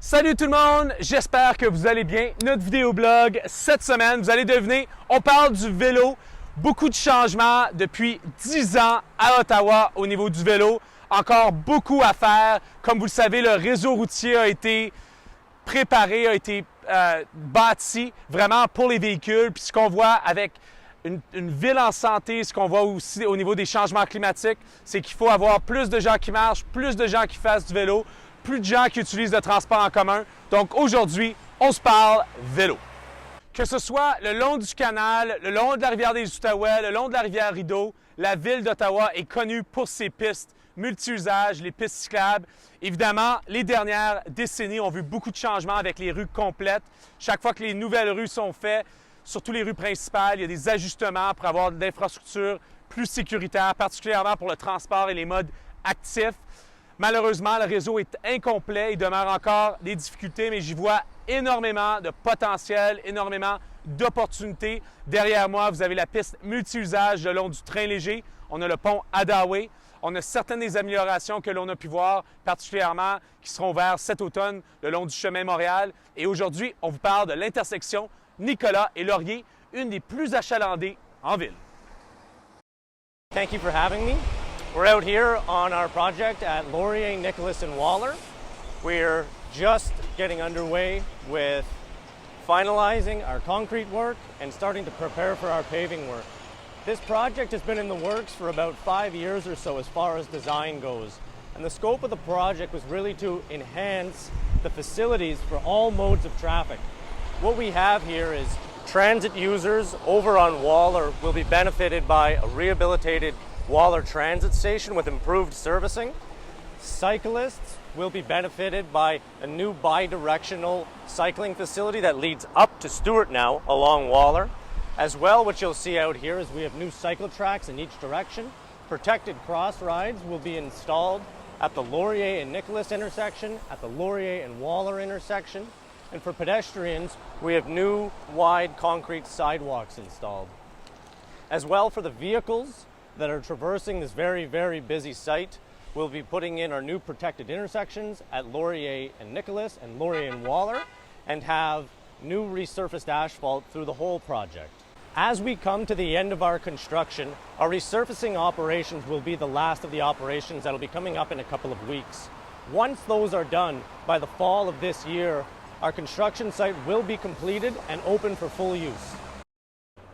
Salut tout le monde, j'espère que vous allez bien. Notre vidéoblog cette semaine, vous allez deviner, on parle du vélo. Beaucoup de changements depuis 10 ans à Ottawa au niveau du vélo. Encore beaucoup à faire. Comme vous le savez, le réseau routier a été préparé, a été bâti vraiment pour les véhicules. Puis ce qu'on voit avec une ville en santé, ce qu'on voit aussi au niveau des changements climatiques, c'est qu'il faut avoir plus de gens qui marchent, plus de gens qui fassent du vélo, plus de gens qui utilisent le transport en commun. Donc aujourd'hui, on se parle vélo. Que ce soit le long du canal, le long de la rivière des Outaouais, le long de la rivière Rideau, la ville d'Ottawa est connue pour ses pistes multi-usages, les pistes cyclables. Évidemment, les dernières décennies ont vu beaucoup de changements avec les rues complètes. Chaque fois que les nouvelles rues sont faites, surtout les rues principales, il y a des ajustements pour avoir de l'infrastructure plus sécuritaire, particulièrement pour le transport et les modes actifs. Malheureusement, le réseau est incomplet. Il demeure encore des difficultés, mais j'y vois énormément de potentiel, énormément d'opportunités. Derrière moi, vous avez la piste multi-usage le long du train léger. On a le pont Adaway. On a certaines des améliorations que l'on a pu voir, particulièrement qui seront ouvertes cet automne le long du chemin Montréal. Et aujourd'hui, on vous parle de l'intersection Nicolas et Laurier, une des plus achalandées en ville. Thank you for having me. We're out here on our project at Laurier, Nicholas and Waller. We're just getting underway with finalizing our concrete work and starting to prepare for our paving work. This project has been in the works for about 5 years or so as far as design goes. And the scope of the project was really to enhance the facilities for all modes of traffic. What we have here is transit users over on Waller will be benefited by a rehabilitated Waller Transit Station with improved servicing. Cyclists will be benefited by a new bi-directional cycling facility that leads up to Stewart now along Waller. As well, what you'll see out here is we have new cycle tracks in each direction. Protected cross rides will be installed at the Laurier and Nicholas intersection, at the Laurier and Waller intersection. And for pedestrians, we have new wide concrete sidewalks installed. As well, for the vehicles that are traversing this very, very busy site, we'll be putting in our new protected intersections at Laurier and Nicholas and Laurier and Waller, and have new resurfaced asphalt through the whole project. As we come to the end of our construction, our resurfacing operations will be the last of the operations that will be coming up in a couple of weeks. Once those are done, by the fall of this year, our construction site will be completed and open for full use.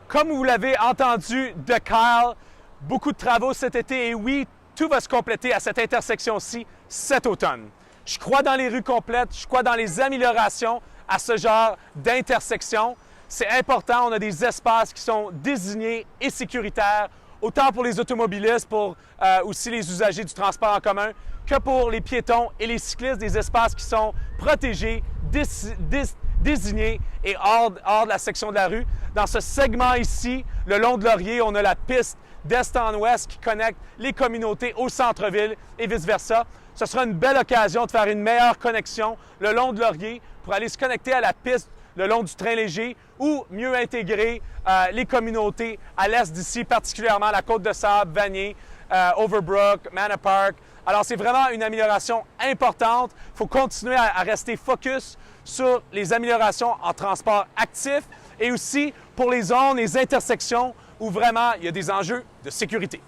Comme vous l'avez entendu de Kyle, beaucoup de travaux cet été et oui, tout va se compléter à cette intersection-ci cet automne. Je crois dans les rues complètes, je crois dans les améliorations à ce genre d'intersection. C'est important, on a des espaces qui sont désignés et sécuritaires, autant pour les automobilistes, pour aussi les usagers du transport en commun, que pour les piétons et les cyclistes, des espaces qui sont protégés, désignés et hors de la section de la rue. Dans ce segment ici, le long de Laurier, on a la piste d'est en ouest qui connecte les communautés au centre-ville et vice-versa. Ce sera une belle occasion de faire une meilleure connexion le long de Laurier pour aller se connecter à la piste le long du train léger ou mieux intégrer les communautés à l'est d'ici, particulièrement la Côte-de-Sable, Vanier, Overbrook, Manor Park. Alors, c'est vraiment une amélioration importante. Il faut continuer à rester focus sur les améliorations en transport actif et aussi pour les zones, les intersections où vraiment il y a des enjeux de sécurité.